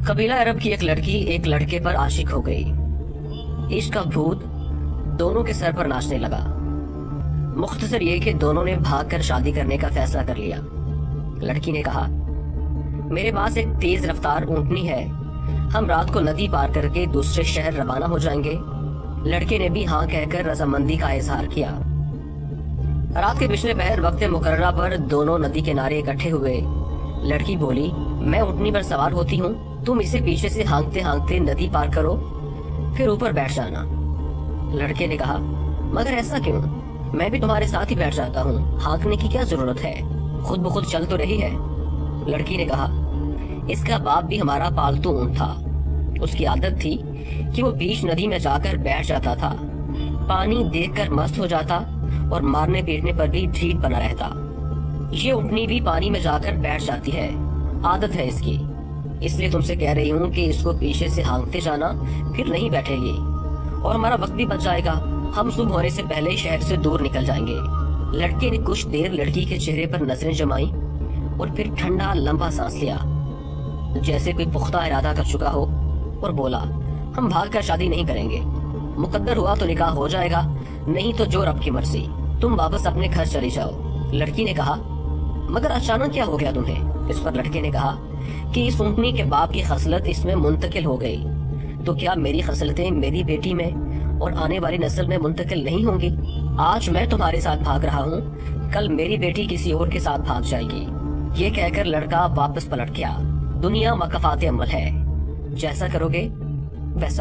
قبیلہ عرب کی ایک لڑکی ایک لڑکے پر عاشق ہو گئی۔ عشق کا بھوت دونوں کے سر پر ناچنے لگا۔ مختصر یہ کہ دونوں نے بھاگ کر شادی کرنے کا فیصلہ کر لیا۔ لڑکی نے کہا، میرے پاس ایک تیز رفتار اونٹنی ہے، ہم رات کو ندی پار کر کے دوسرے شہر روانہ ہو جائیں گے۔ لڑکے نے بھی ہاں کہہ کر رضامندی کا اظہار کیا۔ رات کے پچھلے پہر وقت مقررہ پر دونوں ندی کنارے اکٹھے ہوئے۔ لڑکی بولی، میں اونٹنی پر سوار ہوتی ہوں، تم اسے پیچھے سے ہانکتے ہانکتے ندی پار کرو، پھر اوپر بیٹھ جانا۔ لڑکے نے کہا، مگر ایسا کیوں؟ میں بھی تمہارے ساتھ ہی بیٹھ جاتا ہوں، ہانکنے کی کیا ضرورت ہے، خود بخود چل تو رہی ہے۔ لڑکی نے کہا، اس کا باپ بھی ہمارا پالتو اونٹ تھا، اس کی عادت تھی کہ وہ بیچ ندی میں جا کر بیٹھ جاتا تھا، پانی دیکھ کر مست ہو جاتا اور مارنے پیٹنے پر بھی ڈھیٹ بنا رہتا۔ یہ اونٹنی بھی پانی میں جا کر بیٹھ جاتی ہے، عادت ہے اس کی، اس لیے تم سے کہہ رہی ہوں کہ اس کو پیچھے سے ہانکتے جانا، پھر نہیں بیٹھے گی اور ہمارا وقت بھی بچ جائے گا، ہم صبح ہونے سے پہلے شہر سے دور نکل جائیں گے۔ لڑکے نے کچھ دیر لڑکی کے چہرے پر نظریں جمائیں اور پھر ٹھنڈا لمبا سانس لیا، جیسے کوئی پختہ ارادہ کر چکا ہو، اور بولا، ہم بھاگ کر شادی نہیں کریں گے، مقدر ہوا تو نکاح ہو جائے گا، نہیں تو جو رب کی مرضی، تم واپس اپنے گھر چلی جاؤ۔ لڑکی نے کہا، مگر اچانک کیا ہو گیا تمہیں؟ اس پر لڑکے نے کہا کہ اس اونٹنی کے باپ کی خصلت اس میں منتقل ہو گئی، تو کیا میری خصلتیں میری بیٹی میں اور آنے والی نسل میں منتقل نہیں ہوں گی؟ آج میں تمہارے ساتھ بھاگ رہا ہوں، کل میری بیٹی کسی اور کے ساتھ بھاگ جائے گی۔ یہ کہہ کر لڑکا واپس پلٹ گیا۔ دنیا مکافات عمل ہے، جیسا کرو گے ویسا